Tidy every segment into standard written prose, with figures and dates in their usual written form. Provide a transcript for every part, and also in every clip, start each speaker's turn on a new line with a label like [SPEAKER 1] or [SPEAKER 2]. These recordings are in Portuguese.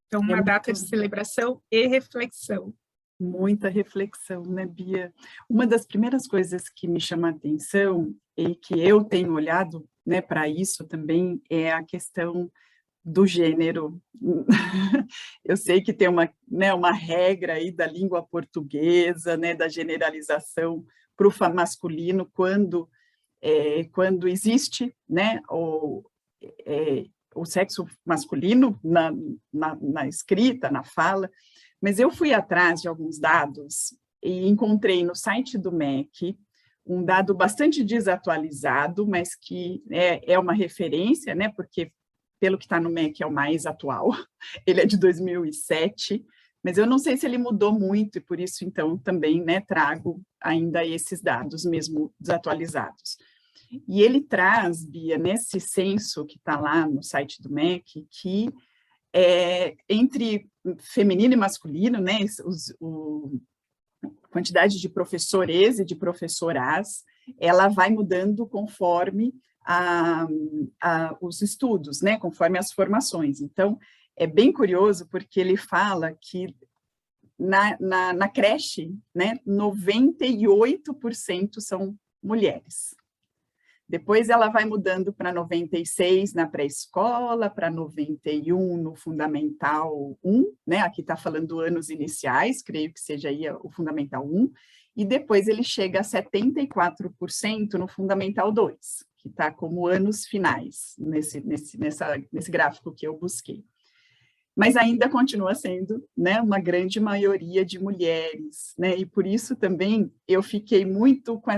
[SPEAKER 1] Então,
[SPEAKER 2] É
[SPEAKER 1] uma data de celebração e reflexão.
[SPEAKER 2] muita reflexão, né, Bia? Uma das primeiras coisas que me chama a atenção e que eu tenho olhado, né, para isso também é a questão do gênero. Eu sei que tem uma, né, uma regra aí da língua portuguesa, né, da generalização para o masculino quando existe, né, o sexo masculino na escrita, na fala, mas eu fui atrás de alguns dados e encontrei no site do MEC um dado bastante desatualizado, mas que é uma referência, né, porque pelo que está no MEC é o mais atual, ele é de 2007, mas eu não sei se ele mudou muito, e por isso, então, também, né, trago ainda esses dados, mesmo desatualizados. E ele traz, Bia, nesse censo que está lá no site do MEC, que entre feminino e masculino, né, a quantidade de professores e de professoras, ela vai mudando conforme os estudos, né, conforme as formações. Então, é bem curioso, porque ele fala que na creche, né, 98% são mulheres. Depois ela vai mudando para 96 na pré-escola, para 91 no Fundamental 1, né? Aqui está falando anos iniciais, creio que seja aí o Fundamental 1, e depois ele chega a 74% no Fundamental 2, que está como anos finais, nesse gráfico que eu busquei. Mas ainda continua sendo, né, uma grande maioria de mulheres, né? E por isso também eu fiquei muito com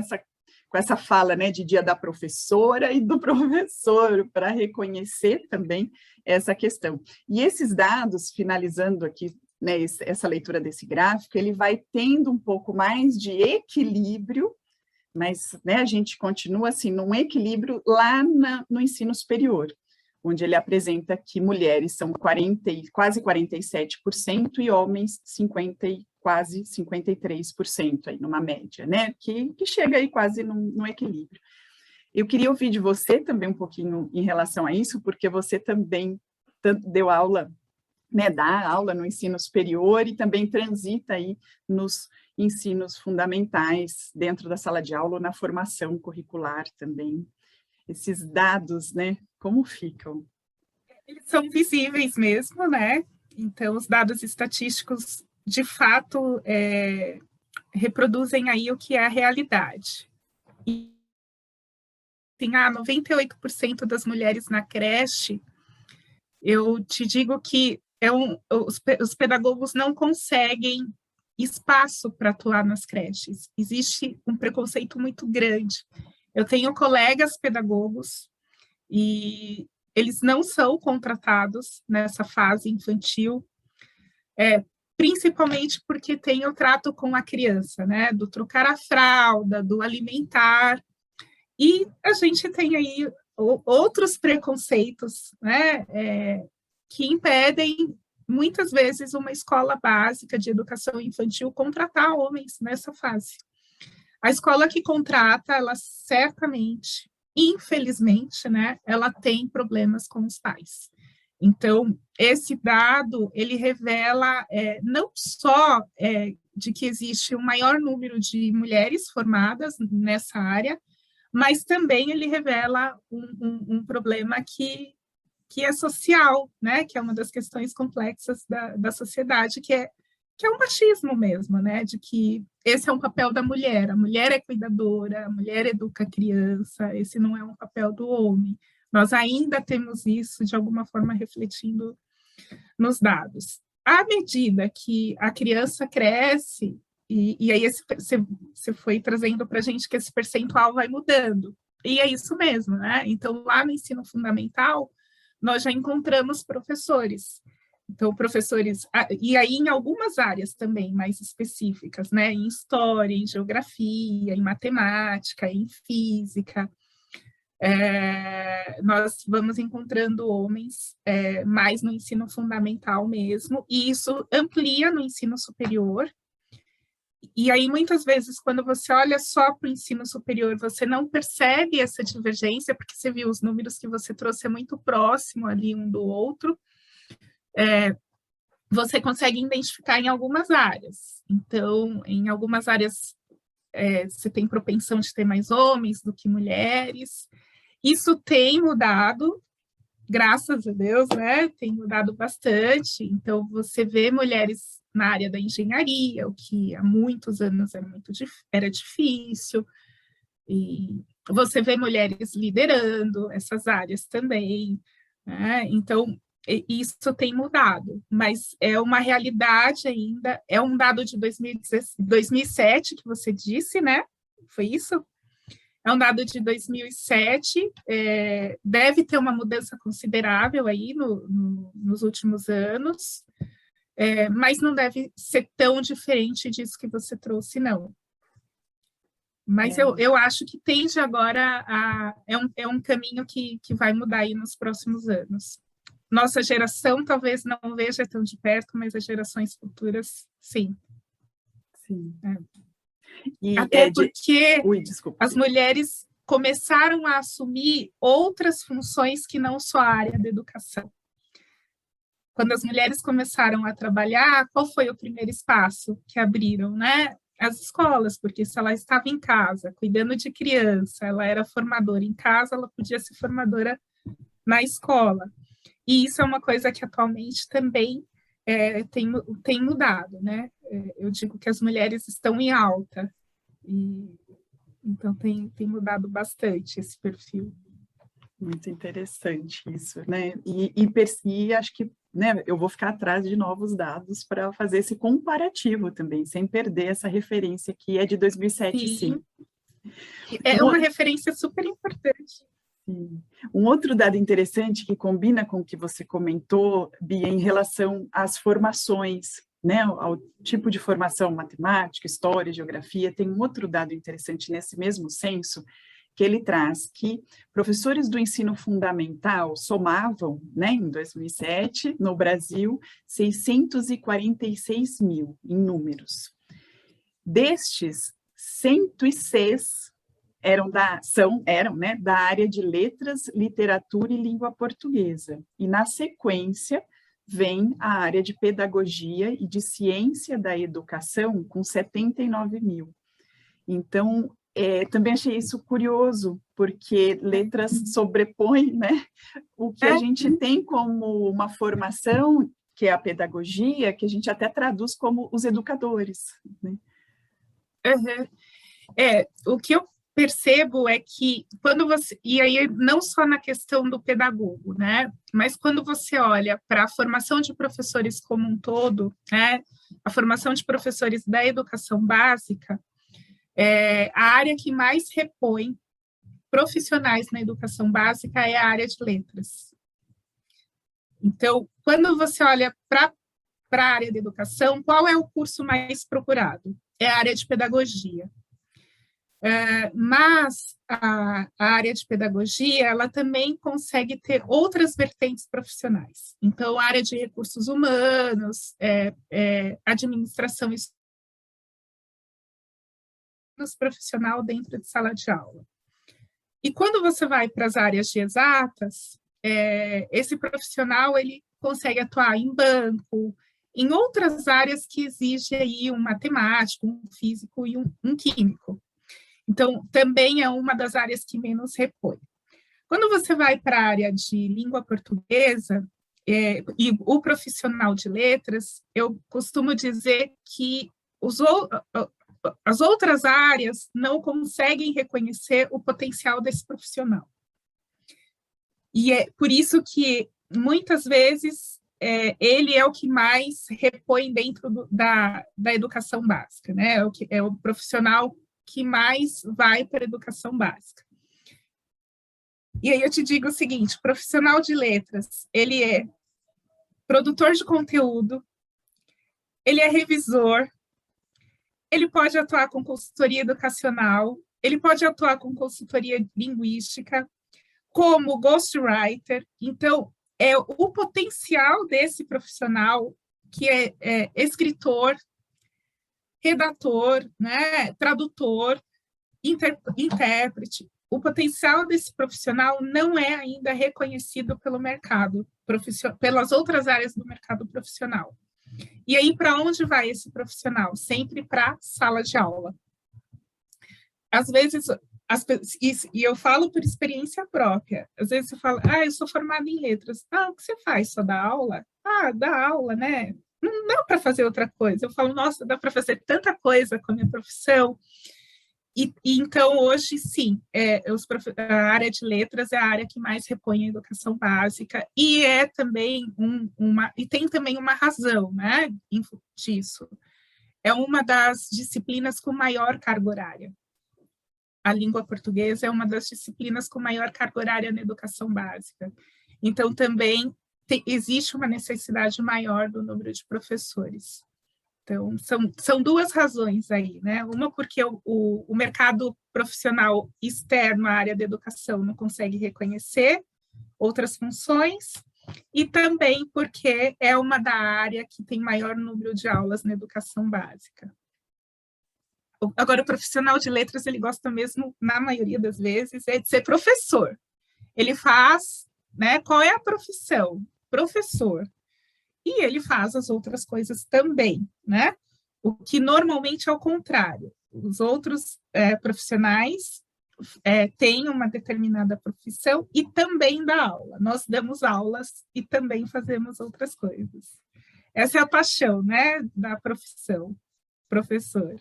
[SPEAKER 2] essa fala, né, de dia da professora e do professor, para reconhecer também essa questão. E esses dados, finalizando aqui, né, essa leitura desse gráfico, ele vai tendo um pouco mais de equilíbrio, mas, né, a gente continua assim, num equilíbrio lá no ensino superior, onde ele apresenta que mulheres são quase 47% e homens quase 53%, aí, numa média, né? Que chega aí quase no equilíbrio. Eu queria ouvir de você também um pouquinho em relação a isso, porque você também deu aula, né, dá aula no ensino superior e também transita aí nos ensinos fundamentais, dentro da sala de aula, ou na formação curricular também. Esses dados, né, como ficam?
[SPEAKER 1] Eles são visíveis mesmo, né? Então, os dados estatísticos, de fato, reproduzem aí o que é a realidade. E tem 98% das mulheres na creche, eu te digo que os pedagogos não conseguem espaço para atuar nas creches. Existe um preconceito muito grande. Eu tenho colegas pedagogos e eles não são contratados nessa fase infantil, principalmente porque tem o trato com a criança, né, do trocar a fralda, do alimentar, e a gente tem aí outros preconceitos, né, que impedem, muitas vezes, uma escola básica de educação infantil contratar homens nessa fase. A escola que contrata, ela certamente, infelizmente, né, ela tem problemas com os pais. Então, esse dado, ele revela não só de que existe um maior número de mulheres formadas nessa área, mas também ele revela um problema que é social, né, que é uma das questões complexas da sociedade, que é um machismo mesmo, né, de que esse é um papel da mulher, a mulher é cuidadora, a mulher educa a criança, esse não é um papel do homem. Nós ainda temos isso, de alguma forma, refletindo nos dados. À medida que a criança cresce, e aí você foi trazendo para a gente que esse percentual vai mudando, e é isso mesmo, né? Então, lá no ensino fundamental, nós já encontramos professores. Então, professores, e aí em algumas áreas também mais específicas, né? Em história, em geografia, em matemática, em física, nós vamos encontrando homens mais no ensino fundamental mesmo, e isso amplia no ensino superior. E aí, muitas vezes, quando você olha só para o ensino superior, você não percebe essa divergência, porque você viu os números que você trouxe é muito próximo ali um do outro. você consegue identificar em algumas áreas. Então, em algumas áreas, você tem propensão de ter mais homens do que mulheres. Isso tem mudado, graças a Deus, né? Tem mudado bastante. Então, você vê mulheres na área da engenharia, o que há muitos anos era difícil, e você vê mulheres liderando essas áreas também, né? Então, isso tem mudado, mas é uma realidade ainda, é um dado de 2007 que você disse, né? Foi isso? É um dado de 2007, deve ter uma mudança considerável aí nos últimos anos, mas não deve ser tão diferente disso que você trouxe, não. Mas eu acho que tende agora é um caminho que vai mudar aí nos próximos anos. Nossa geração talvez não veja tão de perto, mas as gerações futuras, sim.
[SPEAKER 2] Sim.
[SPEAKER 1] E até porque as mulheres começaram a assumir outras funções que não só a área da educação. Quando as mulheres começaram a trabalhar, qual foi o primeiro espaço que abriram, né? As escolas, porque se ela estava em casa, cuidando de criança, ela era formadora em casa, ela podia ser formadora na escola. E isso é uma coisa que atualmente também tem mudado, né? Eu digo que as mulheres estão em alta, e então tem mudado bastante esse perfil.
[SPEAKER 2] Muito interessante isso, né? E acho que, né, eu vou ficar atrás de novos dados para fazer esse comparativo também, sem perder essa referência que é de 2007, sim.
[SPEAKER 1] É uma referência super importante.
[SPEAKER 2] Sim. Um outro dado interessante que combina com o que você comentou, Bia, em relação às formações, né, ao tipo de formação, matemática, história, geografia, tem um outro dado interessante nesse mesmo censo, que ele traz que professores do ensino fundamental somavam, né, em 2007, no Brasil, 646 mil em números. Destes, 106 eram da área de letras, literatura e língua portuguesa. E, na sequência, vem a área de pedagogia e de ciência da educação, com 79 mil. Então, também achei isso curioso, porque letras sobrepõe, né, o que a gente tem como uma formação, que é a pedagogia, que a gente até traduz como os educadores, né?
[SPEAKER 1] O que eu percebo é que quando você, e aí não só na questão do pedagogo, né, mas quando você olha para a formação de professores como um todo, né, a formação de professores da educação básica, a área que mais repõe profissionais na educação básica é a área de letras. Então, quando você olha para a área de educação, qual é o curso mais procurado? É a área de pedagogia. Mas a área de pedagogia, ela também consegue ter outras vertentes profissionais. Então, a área de recursos humanos, administração profissional dentro de sala de aula. E quando você vai para as áreas de exatas, esse profissional ele consegue atuar em banco, em outras áreas que exigem aí um matemático, um físico e um químico. Então, também é uma das áreas que menos repõe. Quando você vai para a área de língua portuguesa, e o profissional de letras, eu costumo dizer que as outras áreas não conseguem reconhecer o potencial desse profissional. E é por isso que, muitas vezes, ele é o que mais repõe dentro da educação básica, né? É o profissional que mais vai para a educação básica. E aí eu te digo o seguinte, o profissional de letras, ele é produtor de conteúdo, ele é revisor, ele pode atuar com consultoria educacional, ele pode atuar com consultoria linguística, como ghostwriter. Então, é o potencial desse profissional, que é escritor, redator, né, tradutor, intérprete, o potencial desse profissional não é ainda reconhecido pelo mercado, pelas outras áreas do mercado profissional. E aí, para onde vai esse profissional? Sempre para a sala de aula. Às vezes, e eu falo por experiência própria, às vezes você fala, eu sou formada em letras. O que você faz? Só dá aula? Dá aula, né? Não dá para fazer outra coisa. Eu falo, nossa, dá para fazer tanta coisa com a minha profissão. E então, hoje, sim, a área de letras é a área que mais repõe a educação básica, e é também e tem também uma razão, né, disso. É uma das disciplinas com maior carga horária. A língua portuguesa é uma das disciplinas com maior carga horária na educação básica. Então, também existe uma necessidade maior do número de professores. Então, são duas razões aí, né? Uma porque o mercado profissional externo à área da educação não consegue reconhecer outras funções, e também porque é uma da área que tem maior número de aulas na educação básica. Agora, o profissional de letras, ele gosta mesmo, na maioria das vezes, de ser professor. Ele faz, né? Qual é a profissão? Professor. E ele faz as outras coisas também, né? O que normalmente é o contrário. Os outros profissionais têm uma determinada profissão e também dá aula. Nós damos aulas e também fazemos outras coisas. Essa é a paixão, né, da profissão, professor.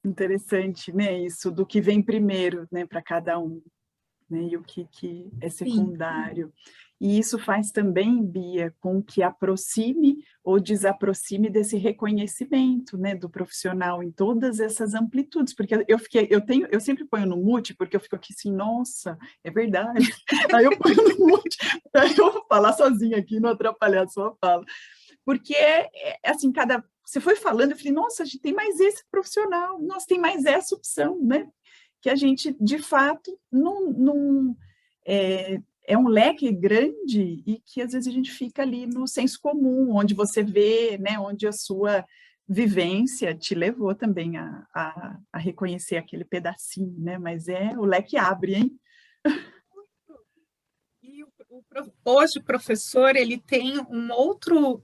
[SPEAKER 2] Interessante, né, isso do que vem primeiro, né, para cada um, né, e o que é secundário. Sim. E isso faz também, Bia, com que aproxime ou desaproxime desse reconhecimento, né, do profissional em todas essas amplitudes, porque eu sempre ponho no mute, porque eu fico aqui assim, nossa, é verdade. Aí eu ponho no mute, aí eu vou falar sozinha aqui, não atrapalhar a sua fala. Porque, assim, você foi falando, eu falei, nossa, a gente tem mais esse profissional, nossa, tem mais essa opção, né? Que a gente, de fato, é um leque grande e que, às vezes, a gente fica ali no senso comum, onde você vê, né, onde a sua vivência te levou também a reconhecer aquele pedacinho, né? Mas o leque abre, hein?
[SPEAKER 1] Hoje o professor ele tem um outro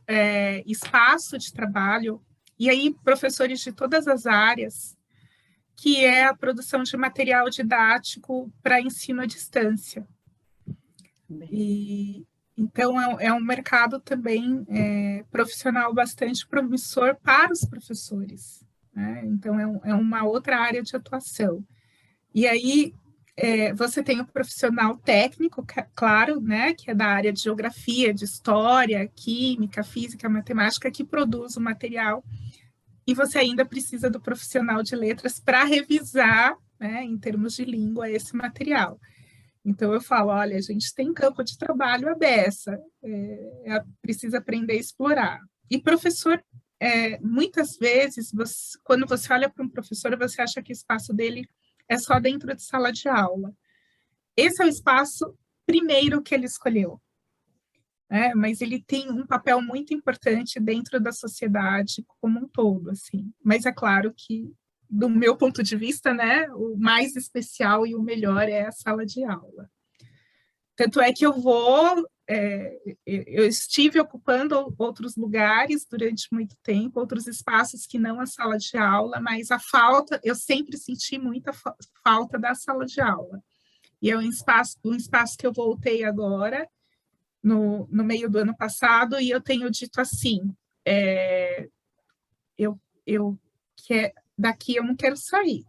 [SPEAKER 1] espaço de trabalho, e aí professores de todas as áreas, que é a produção de material didático para ensino à distância. E, então, é um mercado também profissional bastante promissor para os professores, né? Então, é uma outra área de atuação. E aí, você tem o profissional técnico, claro, né, que é da área de geografia, de história, química, física, matemática, que produz o material, e você ainda precisa do profissional de letras para revisar, né, em termos de língua, esse material. Então, eu falo, olha, a gente tem campo de trabalho à beça, precisa aprender a explorar. E professor, muitas vezes, quando você olha para um professor, você acha que o espaço dele é só dentro de sala de aula. Esse é o espaço primeiro que ele escolheu, né? Mas ele tem um papel muito importante dentro da sociedade como um todo, assim. Mas é claro que, do meu ponto de vista, né, o mais especial e o melhor é a sala de aula. Tanto é que eu estive ocupando outros lugares durante muito tempo, outros espaços que não a sala de aula, mas eu sempre senti muita falta da sala de aula. E é um espaço que eu voltei agora, no meio do ano passado, e eu tenho dito assim, daqui eu não quero sair.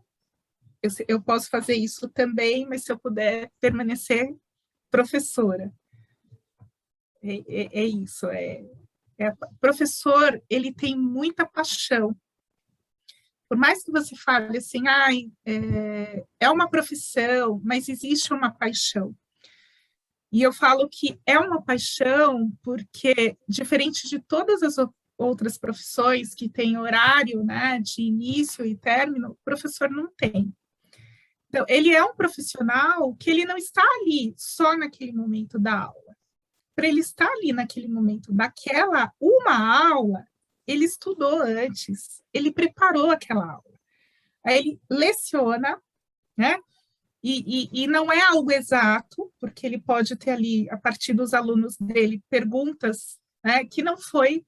[SPEAKER 1] Eu posso fazer isso também, mas se eu puder permanecer professora. É isso. Professor, ele tem muita paixão. Por mais que você fale assim, é uma profissão, mas existe uma paixão. E eu falo que é uma paixão porque, diferente de todas as outras profissões que têm horário, né, de início e término, o professor não tem. Então, ele é um profissional que ele não está ali só naquele momento da aula. Para ele estar ali naquele momento daquela uma aula, ele estudou antes, ele preparou aquela aula. Aí ele leciona, né? E não é algo exato, porque ele pode ter ali, a partir dos alunos dele, perguntas, né, que não foi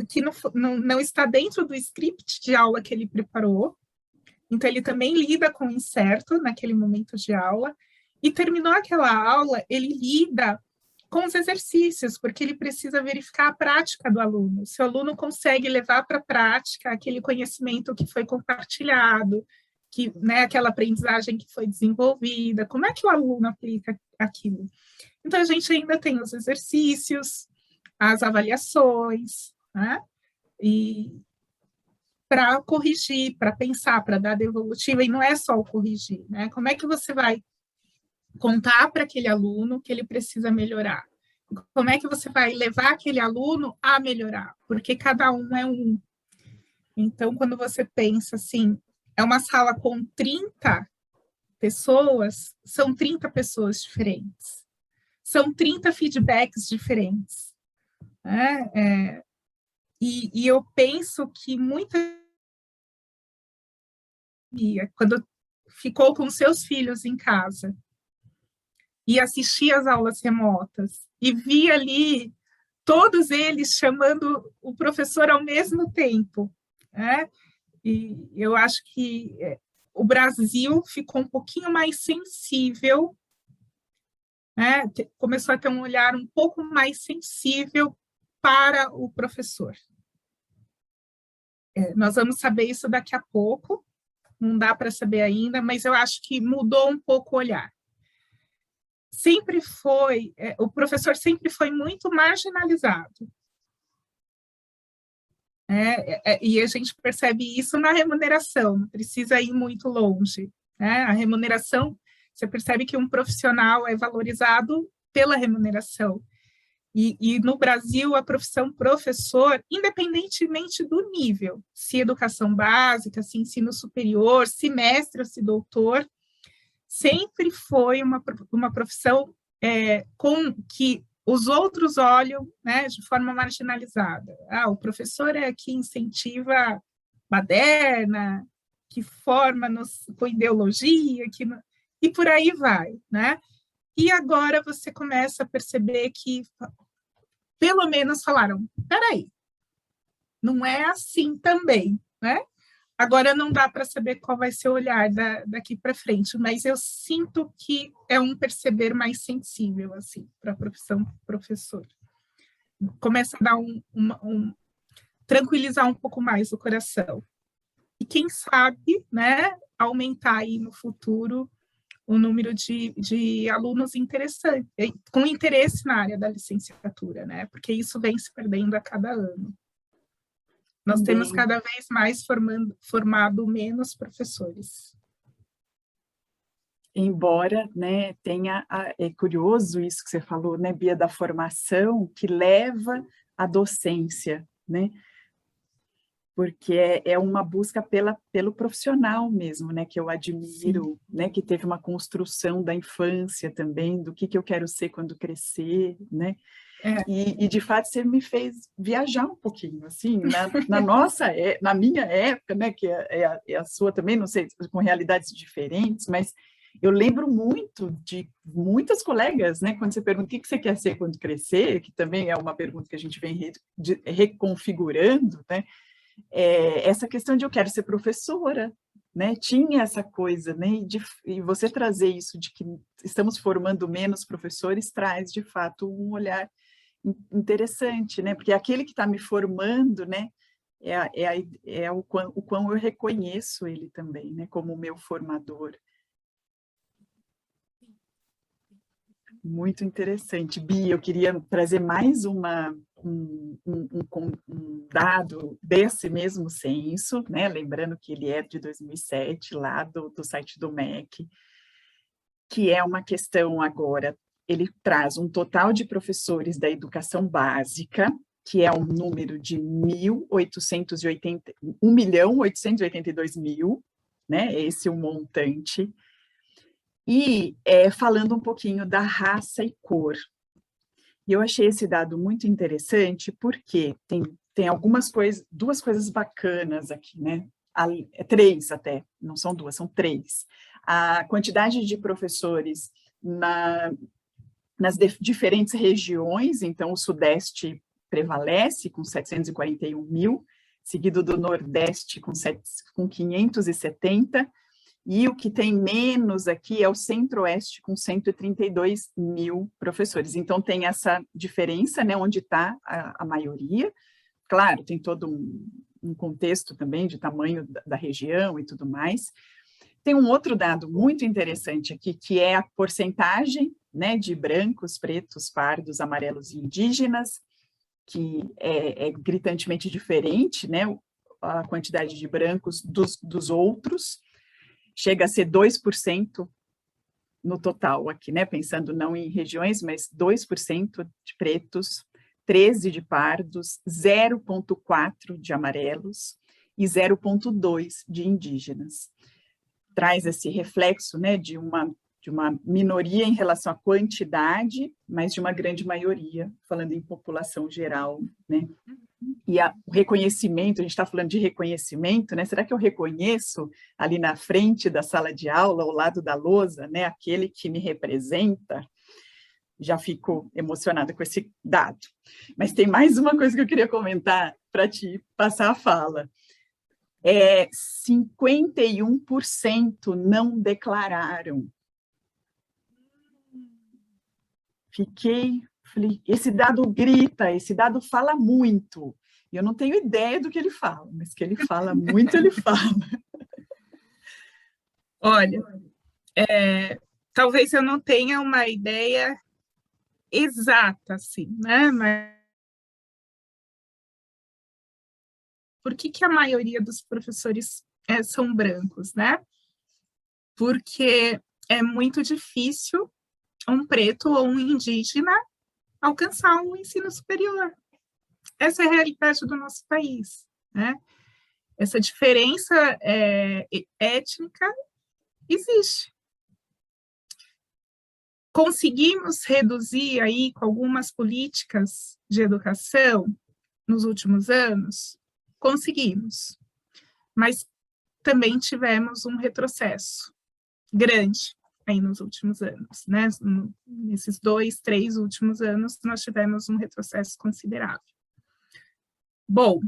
[SPEAKER 1] que não está dentro do script de aula que ele preparou, então ele também lida com o incerto naquele momento de aula, e terminou aquela aula, ele lida com os exercícios, porque ele precisa verificar a prática do aluno, se o aluno consegue levar para a prática aquele conhecimento que foi compartilhado, que, né, aquela aprendizagem que foi desenvolvida, como é que o aluno aplica aquilo. Então, a gente ainda tem os exercícios, as avaliações, né, e para corrigir, para pensar, para dar devolutiva, e não é só o corrigir, né, como é que você vai contar para aquele aluno que ele precisa melhorar? Como é que você vai levar aquele aluno a melhorar? Porque cada um é um. Então, quando você pensa assim, é uma sala com 30 pessoas, são 30 pessoas diferentes. São 30 feedbacks diferentes. Né? E eu penso que muita... Quando ficou com seus filhos em casa, e assistia às aulas remotas, e via ali todos eles chamando o professor ao mesmo tempo, né? E eu acho que o Brasil ficou um pouquinho mais sensível, né? Começou a ter um olhar um pouco mais sensível para o professor. Nós vamos saber isso daqui a pouco, não dá para saber ainda, mas eu acho que mudou um pouco o olhar. Sempre foi, o professor sempre foi muito marginalizado. E a gente percebe isso na remuneração, não precisa ir muito longe. Né? A remuneração, você percebe que um profissional é valorizado pela remuneração. E no Brasil, a profissão professor, independentemente do nível, se educação básica, se ensino superior, se mestre ou se doutor, sempre foi uma profissão com que os outros olham, né, de forma marginalizada. O professor é que incentiva baderna, que forma com ideologia, e por aí vai. Né? E agora você começa a perceber que, pelo menos, falaram, peraí, não é assim também, né? Agora não dá para saber qual vai ser o olhar daqui para frente, mas eu sinto que é um perceber mais sensível assim, para a profissão professor. Começa a dar tranquilizar um pouco mais o coração. E quem sabe, né, aumentar aí no futuro o número de alunos interessantes, com interesse na área da licenciatura, né? Porque isso vem se perdendo a cada ano. Nós temos cada vez mais formado menos professores.
[SPEAKER 2] Embora, né, é curioso isso que você falou, né, Bia, da formação que leva à docência, né? Porque é uma busca pelo profissional mesmo, né, que eu admiro, né, que teve uma construção da infância também, do que eu quero ser quando crescer, né? E, de fato, você me fez viajar um pouquinho, assim, na minha época, né, que é a sua também, não sei, com realidades diferentes, mas eu lembro muito de muitas colegas, né, quando você pergunta o que você quer ser quando crescer, que também é uma pergunta que a gente vem reconfigurando, né, essa questão de eu quero ser professora, né, tinha essa coisa, né, e você trazer isso de que estamos formando menos professores traz, de fato, um olhar interessante, né? Porque aquele que está me formando, né? O quão eu reconheço ele também, né? Como o meu formador. Muito interessante. Bia, eu queria trazer mais um dado desse mesmo censo, né? Lembrando que ele é de 2007, lá do site do MEC, que é uma questão agora. Ele traz um total de professores da educação básica, que é um número de 1.882.000, né? Esse é o montante. E falando um pouquinho da raça e cor. E eu achei esse dado muito interessante, porque tem algumas coisas, duas coisas bacanas aqui, né? Três até, não são duas, são três. A quantidade de professores nas diferentes regiões, então o Sudeste prevalece, com 741 mil, seguido do Nordeste, com 570, e o que tem menos aqui é o Centro-Oeste, com 132 mil professores. Então, tem essa diferença, né, onde está a maioria. Claro, tem todo um contexto também de tamanho da região e tudo mais. Tem um outro dado muito interessante aqui, que é a porcentagem, né, de brancos, pretos, pardos, amarelos e indígenas, que é gritantemente diferente, né, a quantidade de brancos dos outros, chega a ser 2% no total aqui, né, pensando não em regiões, mas 2% de pretos, 13% de pardos, 0,4% de amarelos e 0,2% de indígenas. Traz esse reflexo, né, de uma minoria em relação à quantidade, mas de uma grande maioria, falando em população geral, né? E o reconhecimento, a gente está falando de reconhecimento, né? Será que eu reconheço ali na frente da sala de aula, ao lado da lousa, né, aquele que me representa? Já fico emocionada com esse dado. Mas tem mais uma coisa que eu queria comentar para te passar a fala. 51% não declararam. Falei, esse dado grita, esse dado fala muito. E eu não tenho ideia do que ele fala, mas que ele fala muito, ele fala.
[SPEAKER 1] Olha, talvez eu não tenha uma ideia exata, assim, né? Mas por que a maioria dos professores são brancos, né? Porque é muito difícil um preto ou um indígena alcançar um ensino superior. Essa é a realidade do nosso país, né? Essa diferença étnica existe. Conseguimos reduzir aí com algumas políticas de educação nos últimos anos? Conseguimos, mas também tivemos um retrocesso grande aí nos últimos anos, né? Nesses 2, 3 últimos anos, nós tivemos um retrocesso considerável. Bom,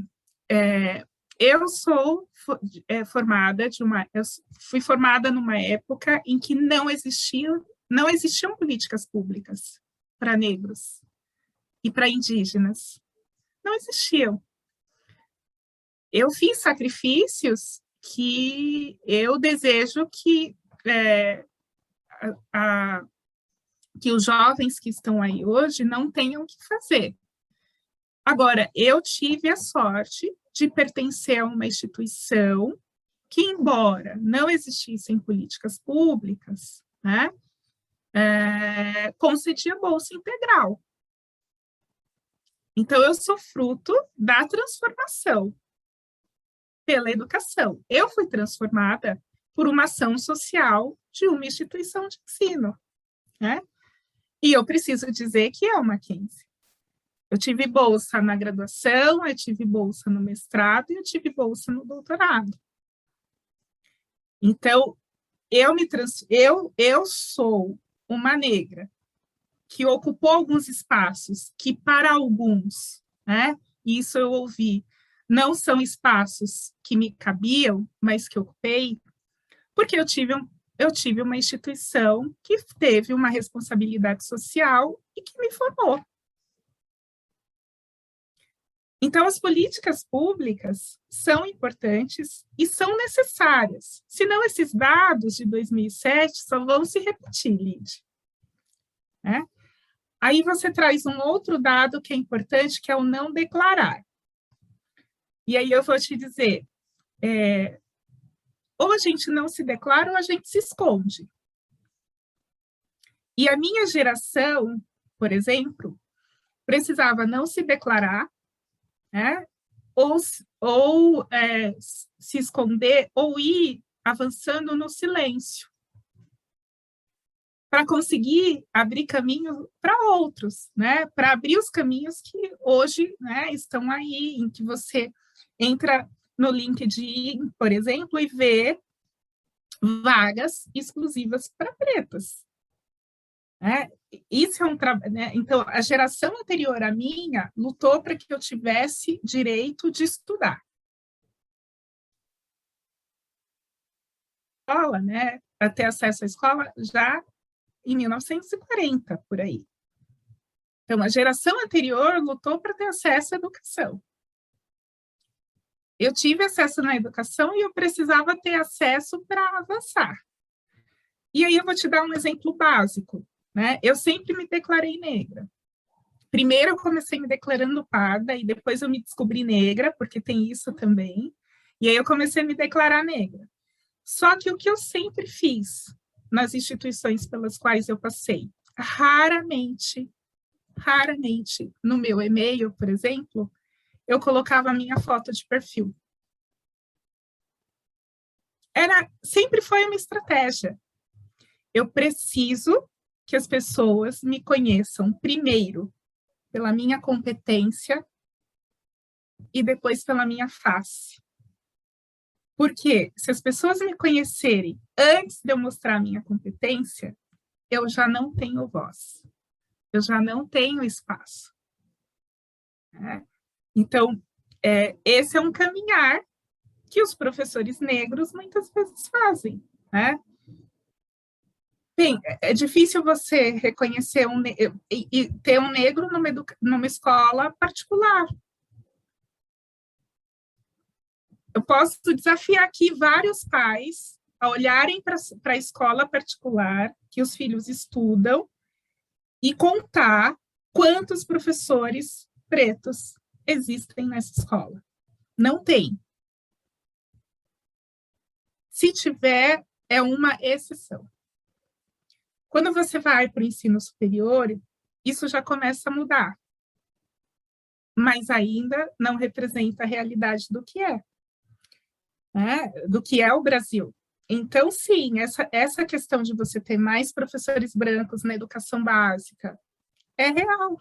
[SPEAKER 1] eu fui formada numa época em que não existiam políticas públicas para negros e para indígenas. Não existiam. Eu fiz sacrifícios que eu desejo que que os jovens que estão aí hoje não tenham que fazer. Agora, eu tive a sorte de pertencer a uma instituição que, embora não existissem políticas públicas, né, concedia bolsa integral. Então, eu sou fruto da transformação pela educação. Eu fui transformada por uma ação social de uma instituição de ensino, né? E eu preciso dizer que é o Mackenzie. Eu tive bolsa na graduação, eu tive bolsa no mestrado e eu tive bolsa no doutorado. Então, eu sou uma negra que ocupou alguns espaços que, para alguns, né, isso eu ouvi, não são espaços que me cabiam, mas que eu ocupei, porque eu tive uma instituição que teve uma responsabilidade social e que me formou. Então, as políticas públicas são importantes e são necessárias, senão esses dados de 2007 só vão se repetir, Lid. Né? Aí você traz um outro dado que é importante, que é o não declarar. E aí eu vou te dizer, ou a gente não se declara ou a gente se esconde. E a minha geração, por exemplo, precisava não se declarar, né? ou se esconder, ou ir avançando no silêncio, para conseguir abrir caminho para outros, né? Para abrir os caminhos que hoje, né, estão aí, em que você entra no LinkedIn, por exemplo, e vê vagas exclusivas para pretas. Né? isso é um trabalho, né? Então, a geração anterior à minha lutou para que eu tivesse direito de estudar. Escola, né? Para ter acesso à escola já em 1940, por aí. Então, a geração anterior lutou para ter acesso à educação. Eu tive acesso na educação e eu precisava ter acesso para avançar. E aí eu vou te dar um exemplo básico, né? Eu sempre me declarei negra. Primeiro eu comecei me declarando parda e depois eu me descobri negra, porque tem isso também. E aí eu comecei a me declarar negra. Só que o que eu sempre fiz nas instituições pelas quais eu passei, raramente, no meu e-mail, por exemplo, eu colocava a minha foto de perfil. Sempre foi uma estratégia. Eu preciso que as pessoas me conheçam primeiro pela minha competência e depois pela minha face. Porque se as pessoas me conhecerem antes de eu mostrar a minha competência, eu já não tenho voz, eu já não tenho espaço. Então, esse é um caminhar que os professores negros muitas vezes fazem, né? Bem, é difícil você reconhecer e ter um negro numa escola particular. Eu posso desafiar aqui vários pais a olharem para a escola particular que os filhos estudam e contar quantos professores pretos existem nessa escola. Não tem. Se tiver, é uma exceção. Quando você vai para o ensino superior, isso já começa a mudar. Mas ainda não representa a realidade do que é, né? Do que é o Brasil. Então, sim, essa questão de você ter mais professores brancos na educação básica é real.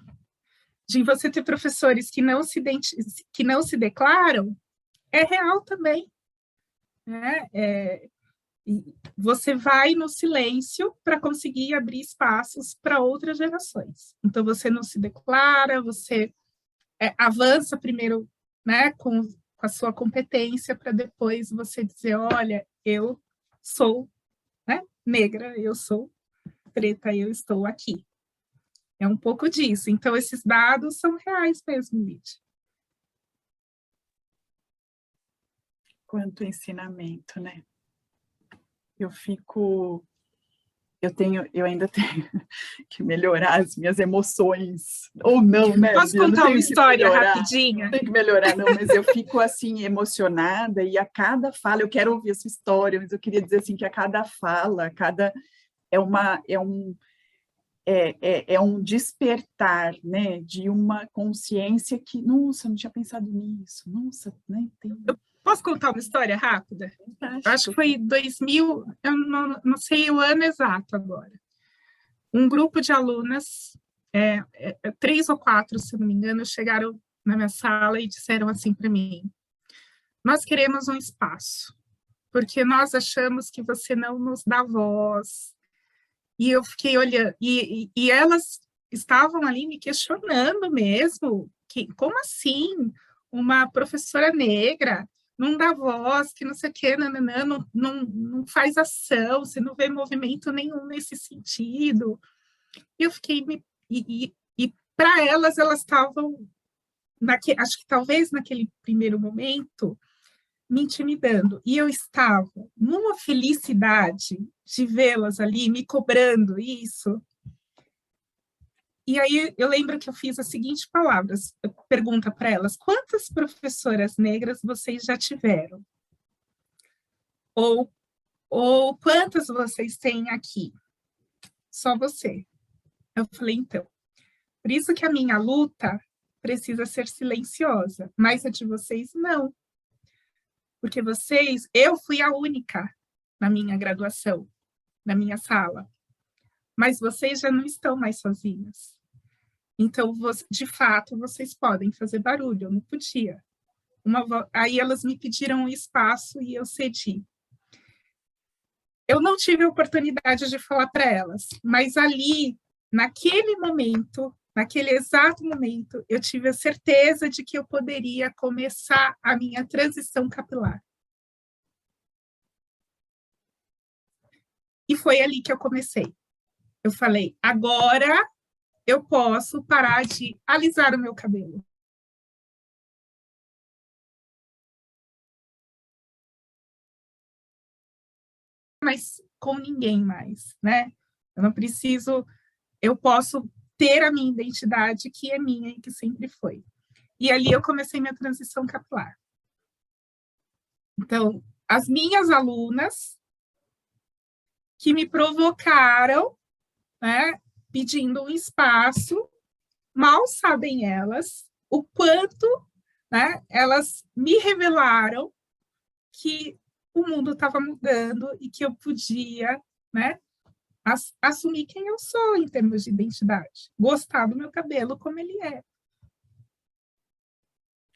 [SPEAKER 1] De você ter professores que não se declaram, é real também. Né? Você vai no silêncio para conseguir abrir espaços para outras gerações. Então, você não se declara, você avança primeiro, né, com a sua competência, para depois você dizer, olha, eu sou, né, negra, eu sou preta, eu estou aqui. É um pouco disso. Então, esses dados são reais mesmo, Lídia.
[SPEAKER 2] Quanto ensinamento, né? Eu ainda tenho que melhorar as minhas emoções, ou não, né?
[SPEAKER 1] Posso contar uma história rapidinha?
[SPEAKER 2] Não tem que melhorar, não, mas eu fico, assim, emocionada, e a cada fala, eu quero ouvir a sua história, mas eu queria dizer, assim, que a cada fala, é um despertar, né, de uma consciência que, nossa, eu não tinha pensado nisso, nossa, né,
[SPEAKER 1] Posso contar uma história rápida? Acho que foi 2000, eu não sei o ano exato agora. Um grupo de alunas, 3 ou 4, se não me engano, chegaram na minha sala e disseram assim para mim, nós queremos um espaço, porque nós achamos que você não nos dá voz. E eu fiquei olhando, e elas estavam ali me questionando mesmo, como assim uma professora negra não dá voz, que não sei o quê, não faz ação, você não vê movimento nenhum nesse sentido. E eu fiquei, e para elas estavam, acho que talvez naquele primeiro momento, me intimidando. E eu estava numa felicidade de vê-las ali, me cobrando isso. E aí eu lembro que eu fiz a seguinte pergunta para elas, quantas professoras negras vocês já tiveram? Ou quantas vocês têm aqui? Só você. Eu falei, então, por isso que a minha luta precisa ser silenciosa, mas a de vocês não. Porque eu fui a única na minha graduação, na minha sala, mas vocês já não estão mais sozinhas. Então, de fato, vocês podem fazer barulho, eu não podia. Aí elas me pediram um espaço e eu cedi. Eu não tive a oportunidade de falar para elas, mas ali naquele momento, naquele exato momento, eu tive a certeza de que eu poderia começar a minha transição capilar. E foi ali que eu comecei. Eu falei, agora eu posso parar de alisar o meu cabelo. Mas com ninguém mais, né? Eu não preciso, eu posso ter a minha identidade, que é minha e que sempre foi. E ali eu comecei minha transição capilar. Então, as minhas alunas que me provocaram, né, pedindo um espaço, mal sabem elas o quanto, né, elas me revelaram que o mundo estava mudando e que eu podia, né, assumir quem eu sou em termos de identidade, gostar do meu cabelo como ele é.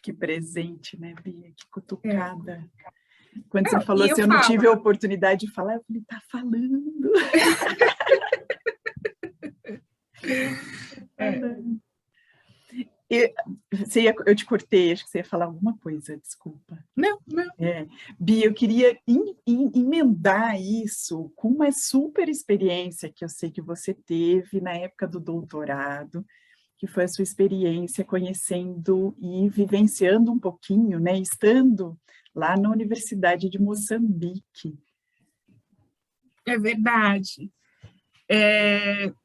[SPEAKER 2] Que presente, né, Bia? Que cutucada. Quando
[SPEAKER 1] Não,
[SPEAKER 2] você falou assim, eu não tive a oportunidade de falar, eu falei, tá falando. Eu te cortei, acho que você ia falar alguma coisa, desculpa.
[SPEAKER 1] Não.
[SPEAKER 2] Bia, eu queria emendar isso com uma super experiência que eu sei que você teve na época do doutorado, que foi a sua experiência conhecendo e vivenciando um pouquinho, né, estando lá na Universidade de Moçambique.
[SPEAKER 1] É verdade.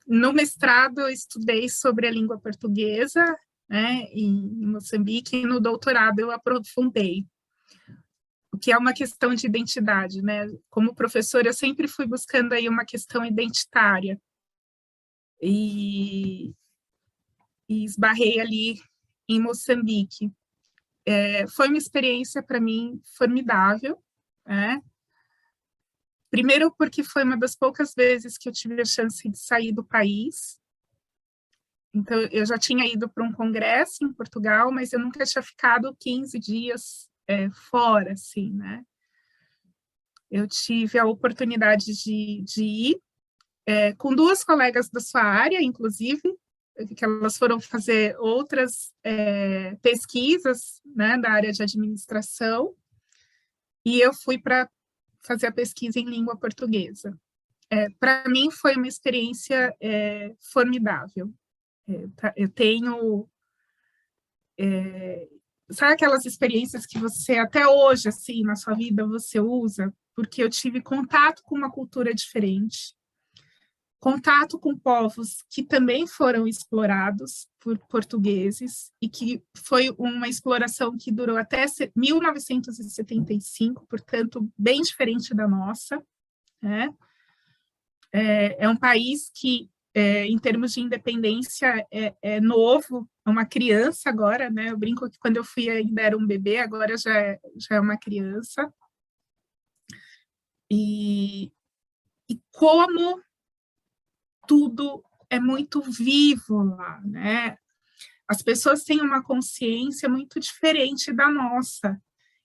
[SPEAKER 1] No mestrado, eu estudei sobre a língua portuguesa, né, em Moçambique, e no doutorado eu aprofundei, o que é uma questão de identidade, né? Como professora, eu sempre fui buscando aí uma questão identitária, e esbarrei ali em Moçambique. Foi uma experiência, para mim, formidável, né? Primeiro porque foi uma das poucas vezes que eu tive a chance de sair do país. Então, eu já tinha ido para um congresso em Portugal, mas eu nunca tinha ficado 15 dias fora, assim, né? Eu tive a oportunidade de ir com duas colegas da sua área, inclusive, que elas foram fazer outras pesquisas, né, da área de administração, e eu fui para fazer a pesquisa em língua portuguesa. Para mim, foi uma experiência formidável. Eu tenho... sabe aquelas experiências que você, até hoje, assim, na sua vida, você usa? Porque eu tive contato com uma cultura diferente, contato com povos que também foram explorados por portugueses e que foi uma exploração que durou até 1975, portanto, bem diferente da nossa, né? É um país que, em termos de independência, é novo, é uma criança agora, né? Eu brinco que quando eu fui ainda era um bebê, agora já é uma criança. E como tudo é muito vivo lá, né? As pessoas têm uma consciência muito diferente da nossa,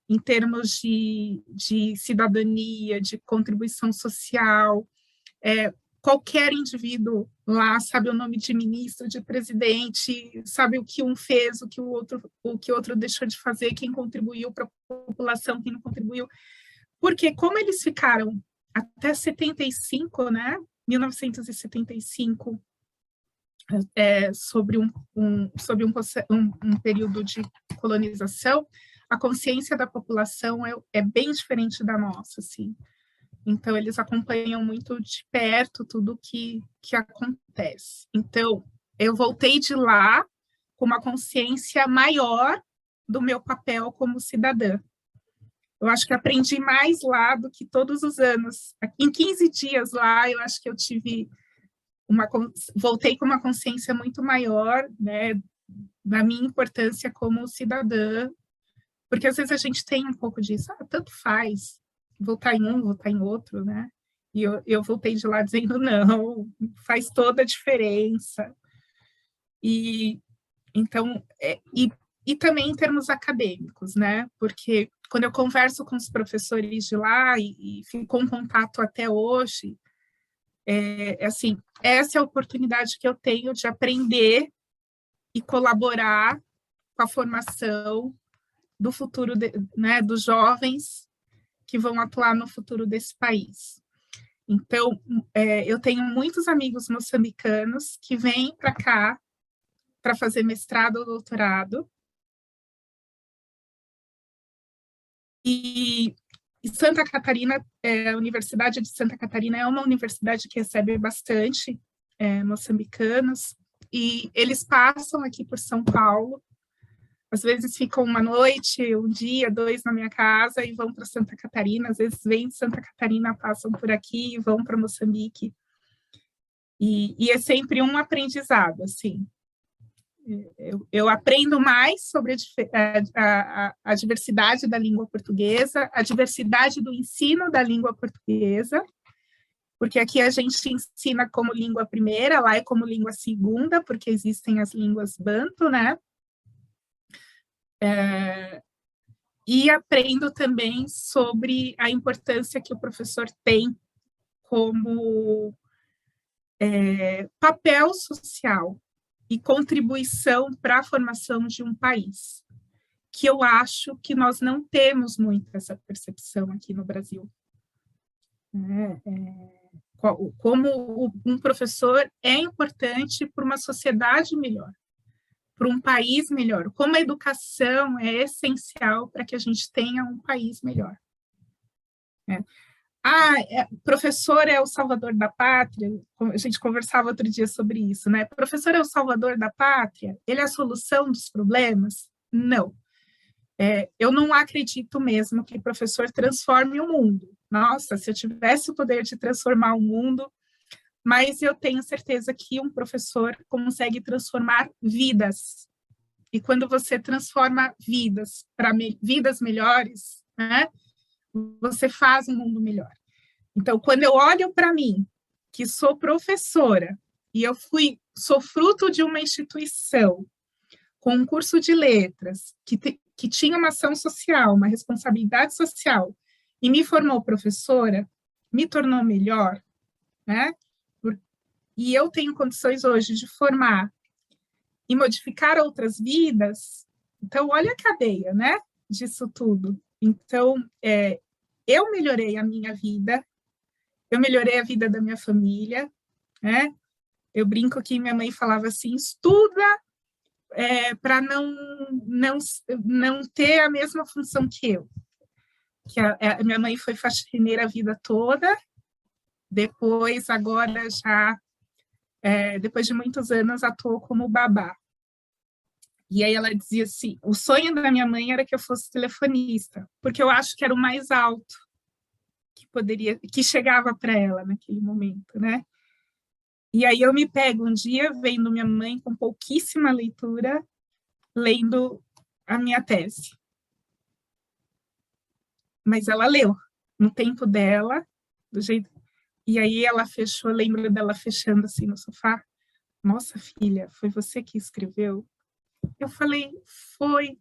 [SPEAKER 1] em termos de cidadania, de contribuição social. Qualquer indivíduo lá sabe o nome de ministro, de presidente, sabe o que um fez, o que o outro deixou de fazer, quem contribuiu para a população, quem não contribuiu. Porque como eles ficaram até 75, né? 1975, sobre um período de colonização, a consciência da população é bem diferente da nossa, assim. Então, eles acompanham muito de perto tudo que acontece. Então, eu voltei de lá com uma consciência maior do meu papel como cidadã. Eu acho que aprendi mais lá do que todos os anos. Em 15 dias lá, eu acho que eu tive voltei com uma consciência muito maior, né, da minha importância como cidadã, porque às vezes a gente tem um pouco disso, tanto faz, votar em um, votar em outro, né? E eu voltei de lá dizendo, não, faz toda a diferença. E então, e também em termos acadêmicos, né? Porque quando eu converso com os professores de lá e fico em contato até hoje, assim, essa é a oportunidade que eu tenho de aprender e colaborar com a formação do futuro, né, dos jovens que vão atuar no futuro desse país. Então, eu tenho muitos amigos moçambicanos que vêm para cá para fazer mestrado ou doutorado. E Santa Catarina, a Universidade de Santa Catarina é uma universidade que recebe bastante moçambicanos, e eles passam aqui por São Paulo, às vezes ficam uma noite, um dia, 2 na minha casa e vão para Santa Catarina, às vezes vêm de Santa Catarina, passam por aqui e vão para Moçambique. E é sempre um aprendizado, assim. Eu aprendo mais sobre a diversidade da língua portuguesa, a diversidade do ensino da língua portuguesa, porque aqui a gente ensina como língua primeira, lá é como língua segunda, porque existem as línguas banto, né? E aprendo também sobre a importância que o professor tem como papel social e contribuição para a formação de um país, que eu acho que nós não temos muito essa percepção aqui no Brasil. Como um professor é importante para uma sociedade melhor, para um país melhor, como a educação é essencial para que a gente tenha um país melhor. Professor é o salvador da pátria, a gente conversava outro dia sobre isso, né? Professor é o salvador da pátria? Ele é a solução dos problemas? Não. Eu não acredito mesmo que professor transforme o mundo. Nossa, se eu tivesse o poder de transformar o mundo, mas eu tenho certeza que um professor consegue transformar vidas. E quando você transforma vidas para vidas melhores, né, você faz um mundo melhor. Então, quando eu olho para mim, que sou professora, e eu sou fruto de uma instituição com um curso de letras, que tinha uma ação social, uma responsabilidade social, e me formou professora, me tornou melhor, né? E eu tenho condições hoje de formar e modificar outras vidas, então olha a cadeia, né, disso tudo. Então, eu melhorei a minha vida, eu melhorei a vida da minha família, né? Eu brinco que minha mãe falava assim, estuda para não ter a mesma função que eu. Que a minha mãe foi faxineira a vida toda, depois, agora já, depois de muitos anos, atuou como babá. E aí ela dizia assim, o sonho da minha mãe era que eu fosse telefonista, porque eu acho que era o mais alto que chegava para ela naquele momento, né? E aí eu me pego um dia vendo minha mãe com pouquíssima leitura, lendo a minha tese. Mas ela leu, no tempo dela, do jeito... E aí ela fechou, eu lembro dela fechando assim no sofá. Nossa, filha, foi você que escreveu? Eu falei, foi.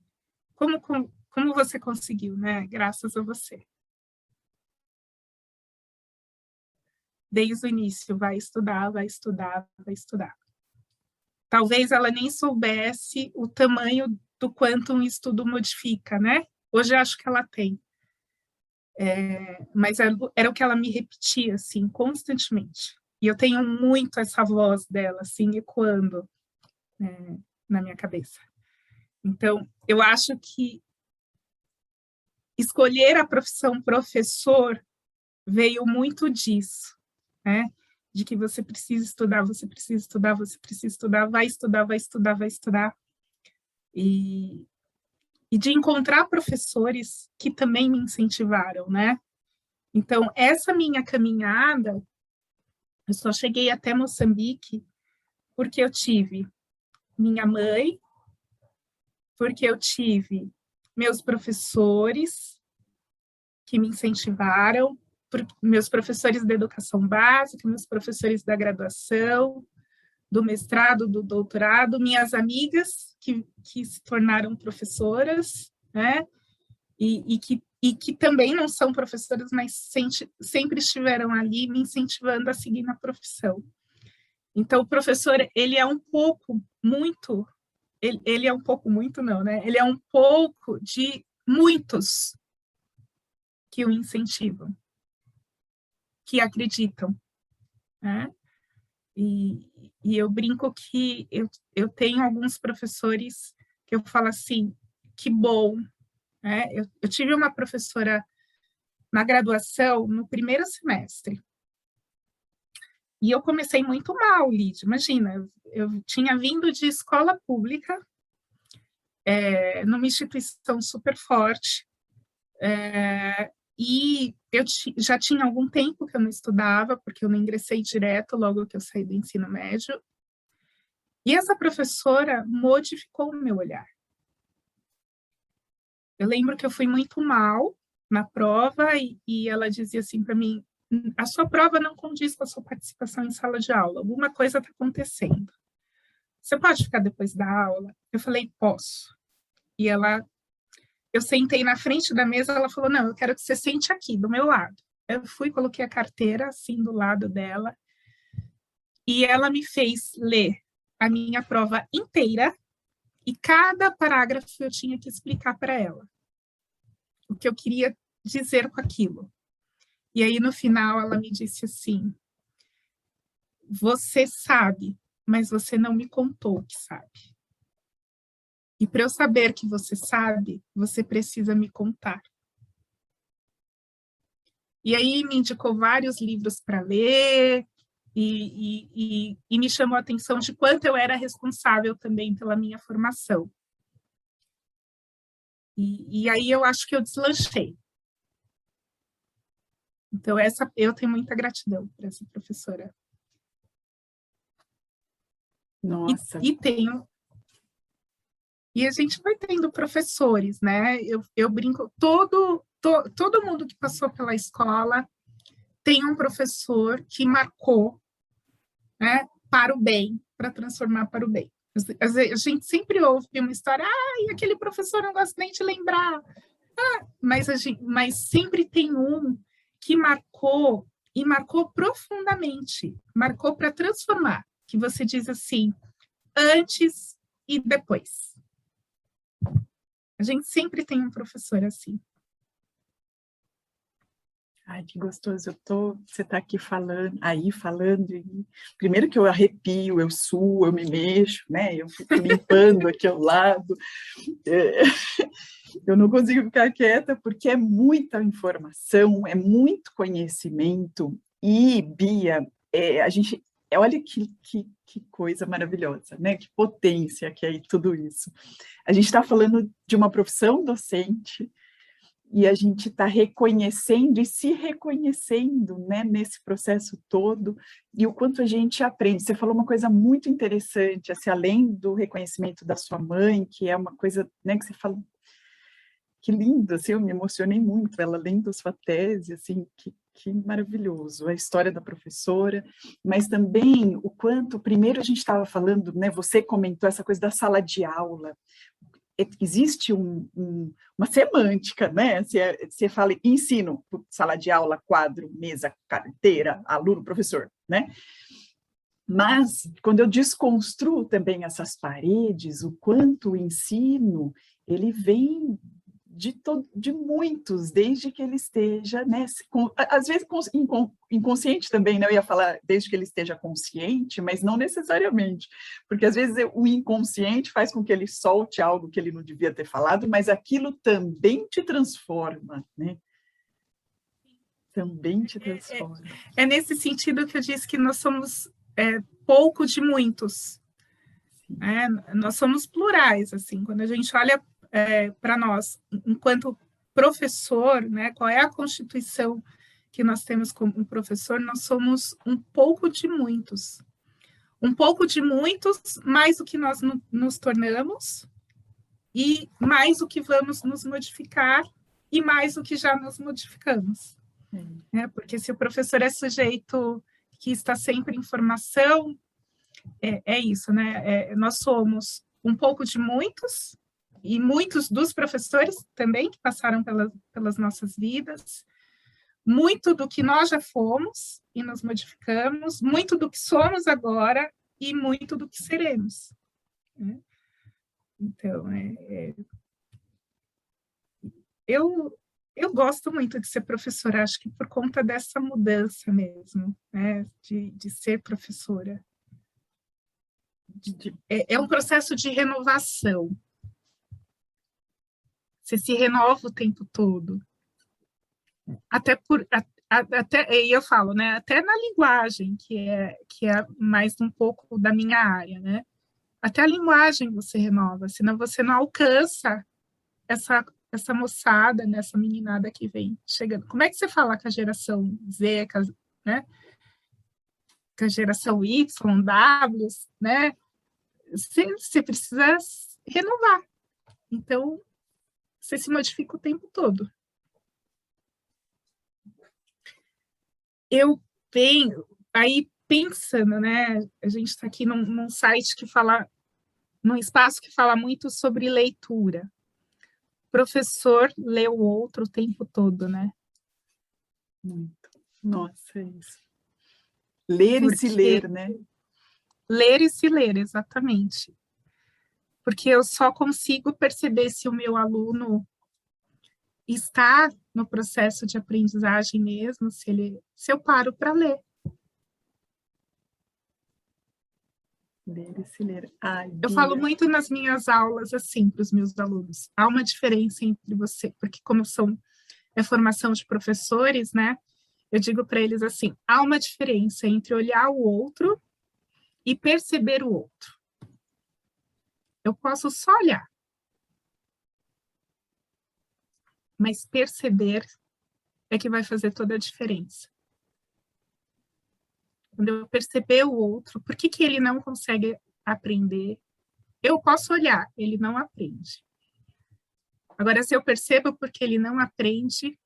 [SPEAKER 1] Como você conseguiu, né? Graças a você. Desde o início, vai estudar, vai estudar, vai estudar. Talvez ela nem soubesse o tamanho do quanto um estudo modifica, né? Hoje eu acho que ela tem. Mas era o que ela me repetia, assim, constantemente. E eu tenho muito essa voz dela, assim, ecoando na minha cabeça. Então, eu acho que escolher a profissão professor veio muito disso, né? De que você precisa estudar, você precisa estudar, você precisa estudar, vai estudar, vai estudar, vai estudar. E de encontrar professores que também me incentivaram, né? Então, essa minha caminhada, eu só cheguei até Moçambique porque eu tive minha mãe, porque eu tive meus professores que me incentivaram, meus professores da educação básica, meus professores da graduação, do mestrado, do doutorado, minhas amigas que se tornaram professoras, né? E que e que também não são professores, mas sempre estiveram ali me incentivando a seguir na profissão. Então, o professor, ele é um pouco, muito, ele é um pouco, muito não, né? Ele é um pouco de muitos que o incentivam, que acreditam, né? E eu brinco que eu tenho alguns professores que eu falo assim, que bom, né? Eu tive uma professora na graduação, no primeiro semestre, e eu comecei muito mal, Lídia, imagina, eu tinha vindo de escola pública, numa instituição super forte, e eu já tinha algum tempo que eu não estudava, porque eu não ingressei direto logo que eu saí do ensino médio, e essa professora modificou o meu olhar. Eu lembro que eu fui muito mal na prova, e ela dizia assim para mim, a sua prova não condiz com a sua participação em sala de aula, alguma coisa está acontecendo. Você pode ficar depois da aula? Eu falei, posso. E eu sentei na frente da mesa, ela falou, não, eu quero que você sente aqui, do meu lado. Eu fui, coloquei a carteira assim do lado dela, e ela me fez ler a minha prova inteira, e cada parágrafo eu tinha que explicar para ela o que eu queria dizer com aquilo. E aí, no final, ela me disse assim, você sabe, mas você não me contou que sabe. E para eu saber que você sabe, você precisa me contar. E aí me indicou vários livros para ler, e me chamou a atenção de quanto eu era responsável também pela minha formação. E aí eu acho que eu deslanchei. Então, eu tenho muita gratidão para essa professora.
[SPEAKER 2] Nossa.
[SPEAKER 1] E a gente vai tendo professores, né? Eu brinco, todo mundo que passou pela escola tem um professor que marcou, né, para o bem, para transformar para o bem. A gente sempre ouve uma história, aquele professor não gosto nem de lembrar. Mas sempre tem um que marcou, e marcou profundamente, marcou para transformar, que você diz assim, antes e depois. A gente sempre tem um professor assim.
[SPEAKER 2] Ai, que gostoso, você está aqui falando, e primeiro que eu arrepio, eu suo, eu me mexo, né, eu fico limpando aqui ao lado, eu não consigo ficar quieta, porque é muita informação, é muito conhecimento, e, Bia, olha que coisa maravilhosa, né, que potência que é tudo isso. A gente está falando de uma profissão docente, e a gente está reconhecendo e se reconhecendo, né, nesse processo todo, e o quanto a gente aprende. Você falou uma coisa muito interessante, assim, além do reconhecimento da sua mãe, que é uma coisa, né, que você falou, que lindo, assim, eu me emocionei muito, ela lendo a sua tese, assim, que maravilhoso, a história da professora, mas também o quanto, primeiro a gente estava falando, né, você comentou essa coisa da sala de aula, existe uma semântica, né? Você fala ensino, sala de aula, quadro, mesa, carteira, aluno, professor, né? Mas, quando eu desconstruo também essas paredes, o quanto o ensino, ele vem de muitos, desde que ele esteja, né, às vezes inconsciente também, né, eu ia falar desde que ele esteja consciente, mas não necessariamente, porque às vezes o inconsciente faz com que ele solte algo que ele não devia ter falado, mas aquilo também te transforma, né? Também te transforma.
[SPEAKER 1] É nesse sentido que eu disse que nós somos pouco de muitos. Nós somos plurais, assim, quando a gente olha para nós, enquanto professor, né, qual é a constituição que nós temos como professor, nós somos um pouco de muitos. Um pouco de muitos, mais o que nós nos tornamos, e mais o que vamos nos modificar, e mais o que já nos modificamos. Porque se o professor é sujeito que está sempre em formação, é isso, né? Nós somos um pouco de muitos, e muitos dos professores também que passaram pelas nossas vidas, muito do que nós já fomos e nos modificamos, muito do que somos agora e muito do que seremos. Né? Então, eu gosto muito de ser professora, acho que por conta dessa mudança mesmo, né, de ser professora. É um processo de renovação. Você se renova o tempo todo. Até e eu falo, né, até na linguagem, que é mais um pouco da minha área, né? Até a linguagem você renova, senão você não alcança essa moçada, né, essa meninada que vem chegando. Como é que você fala com a geração Z, né? Com a geração Y, W, né? Você precisa renovar. Então, você se modifica o tempo todo. Eu venho, aí pensando, né? A gente está aqui num site que fala, num espaço que fala muito sobre leitura. O professor lê o outro o tempo todo, né?
[SPEAKER 2] Muito. Nossa, é isso. Ler e se ler, né?
[SPEAKER 1] Ler e se ler, exatamente. Porque eu só consigo perceber se o meu aluno está no processo de aprendizagem mesmo, se eu paro para ler.
[SPEAKER 2] Ler e se ler. Ai,
[SPEAKER 1] eu falo muito nas minhas aulas, assim, para os meus alunos. Há uma diferença entre você, porque como é formação de professores, né? Eu digo para eles assim, há uma diferença entre olhar o outro e perceber o outro. Eu posso só olhar, mas perceber é que vai fazer toda a diferença. Quando eu perceber o outro, por que ele não consegue aprender? Eu posso olhar, ele não aprende. Agora, se eu percebo porque ele não aprende,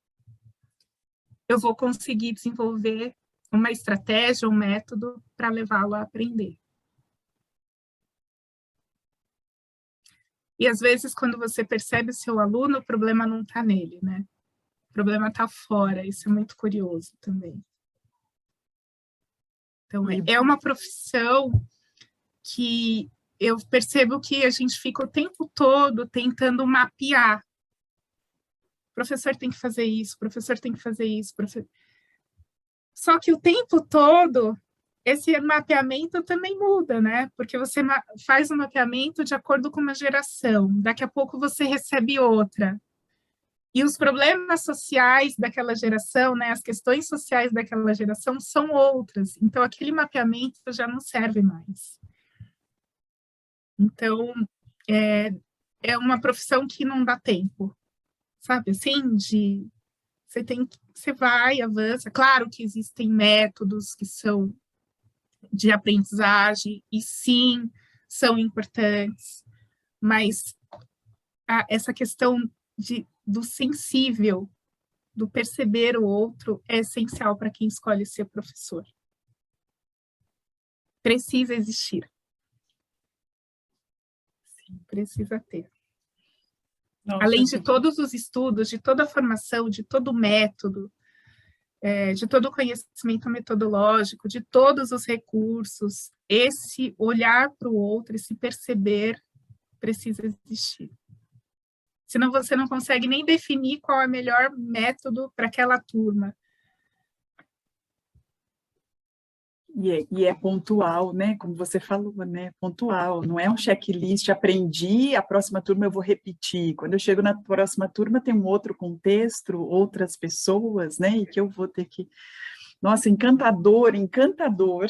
[SPEAKER 1] eu vou conseguir desenvolver uma estratégia, um método para levá-lo a aprender. E às vezes, quando você percebe o seu aluno, o problema não está nele, né? O problema está fora, isso é muito curioso também. Então, é uma profissão que eu percebo que a gente fica o tempo todo tentando mapear. O professor tem que fazer isso, o professor tem que fazer isso. Só que o tempo todo, esse mapeamento também muda, né? Porque você faz um mapeamento de acordo com uma geração, daqui a pouco você recebe outra. E os problemas sociais daquela geração, né, as questões sociais daquela geração são outras. Então, aquele mapeamento já não serve mais. Então, é uma profissão que não dá tempo, sabe? Assim, você vai, avança. Claro que existem métodos que são de aprendizagem, e sim, são importantes, mas essa questão do sensível, do perceber o outro, é essencial para quem escolhe ser professor. Precisa existir. Sim, precisa ter. Nossa, além de todos os estudos, de toda a formação, de todo o método, de todo o conhecimento metodológico, de todos os recursos, esse olhar para o outro, esse perceber, precisa existir. Senão você não consegue nem definir qual é o melhor método para aquela turma.
[SPEAKER 2] E é pontual, né? Como você falou, né? Pontual, não é um checklist, aprendi, a próxima turma eu vou repetir. Quando eu chego na próxima turma tem um outro contexto, outras pessoas, né? E que eu vou ter que... Nossa, encantador, encantador